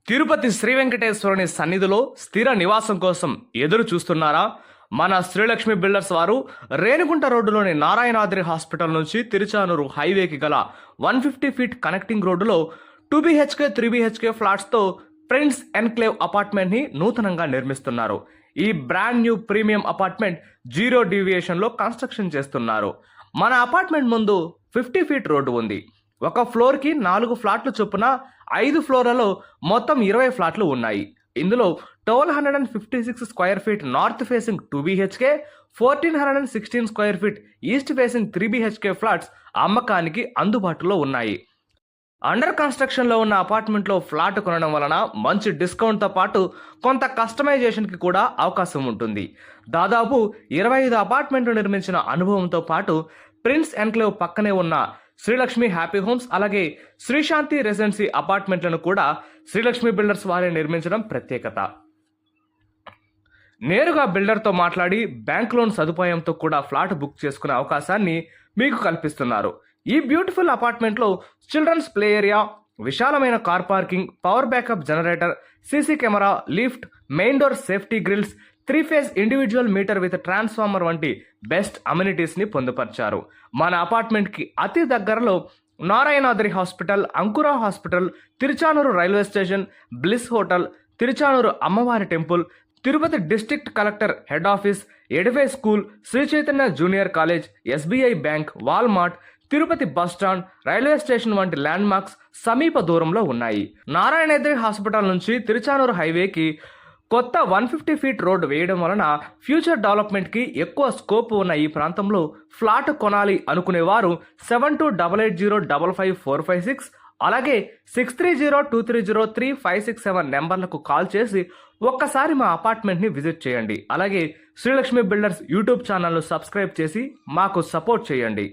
తిరుపతి శ్రీ వెంకటేశ్వరుని సన్నిధిలో స్థిర నివాసం కోసం ఎదురు చూస్తున్నారా? మన శ్రీలక్ష్మి బిల్డర్స్ వారు రేణిగుంట రోడ్డులోని నారాయణాద్రి హాస్పిటల్ నుంచి తిరుచానూరు హైవేకి గల 150 ఫీట్ కనెక్టింగ్ రోడ్డులో 2 BHK 3 BHK ఫ్లాట్స్తో ప్రిన్స్ ఎన్క్లేవ్ అపార్ట్మెంట్ని నూతనంగా నిర్మిస్తున్నారు. ఈ బ్రాండ్ న్యూ ప్రీమియం అపార్ట్మెంట్ 0 డీవియేషన్లో కన్స్ట్రక్షన్ చేస్తున్నారు. మన అపార్ట్మెంట్ ముందు 50 ఫీట్ రోడ్డు ఉంది. ఒక ఫ్లోర్కి 4 ఫ్లాట్లు చొప్పున 5 ఫ్లోర్లలో మొత్తం 20 ఫ్లాట్లు ఉన్నాయి. ఇందులో 1256 square feet north facing 2 BHK, 1416 square feet east facing 3 BHK flats అమ్మకానికి అందుబాటులో ఉన్నాయి. అండర్ కన్స్ట్రక్షన్లో ఉన్న అపార్ట్మెంట్లో ఫ్లాట్ కొనడం వలన మంచి డిస్కౌంట్తో పాటు కొంత కస్టమైజేషన్కి కూడా అవకాశం ఉంటుంది. దాదాపు 25 అపార్ట్మెంట్లు నిర్మించిన అనుభవంతో పాటు ప్రిన్స్ ఎన్క్లేవ్ పక్కనే ఉన్న శ్రీలక్ష్మి హ్యాపీ హోమ్స్ అలాగే శ్రీశాంతి రెసిడెన్సీ అపార్ట్మెంట్లను కూడా శ్రీలక్ష్మి బిల్డర్స్ వారే నిర్మించడం ప్రత్యేకత. నేరుగా బిల్డర్తో మాట్లాడి బ్యాంక్ లోన్ సదుపాయంతో కూడా ఫ్లాట్ బుక్ చేసుకునే అవకాశాన్ని మీకు కల్పిస్తున్నారు. ఈ బ్యూటిఫుల్ అపార్ట్మెంట్లో చిల్డ్రన్స్ ప్లే ఏరియా, విశాలమైన car parking, power backup generator, CC camera, lift, main door safety grills, 3 phase individual meter with transformer వంటి బెస్ట్ అమ్యూనిటీస్ని పొందుపరిచారు. మన అపార్ట్మెంట్కి అతి దగ్గరలో Narayanadri hospital, Ankura hospital, Tiruchanur railway station, Bliss hotel, Tiruchanur అమ్మవారి temple, Tirupati district collector head office, Edify school, Sri Chaitanya junior college, SBI bank, Walmart, Tirupati bus stand, railway station వంటి landmarks సమీప దూరంలో ఉన్నాయి. నారాయణాద్రి హాస్పిటల్ నుంచి తిరుచానూరు హైవేకి కొత్త 150 ఫీట్ రోడ్డు వేయడం వలన ఫ్యూచర్ డెవలప్మెంట్కి ఎక్కువ స్కోప్ ఉన్న ఈ ప్రాంతంలో ఫ్లాట్ కొనాలి అనుకునేవారు 7288055456 అలాగే 6302303567 నెంబర్లకు కాల్ చేసి ఒక్కసారి మా అపార్ట్మెంట్ని విజిట్ చేయండి. అలాగే శ్రీలక్ష్మి బిల్డర్స్ యూట్యూబ్ ఛానల్ను సబ్స్క్రైబ్ చేసి మాకు సపోర్ట్ చేయండి.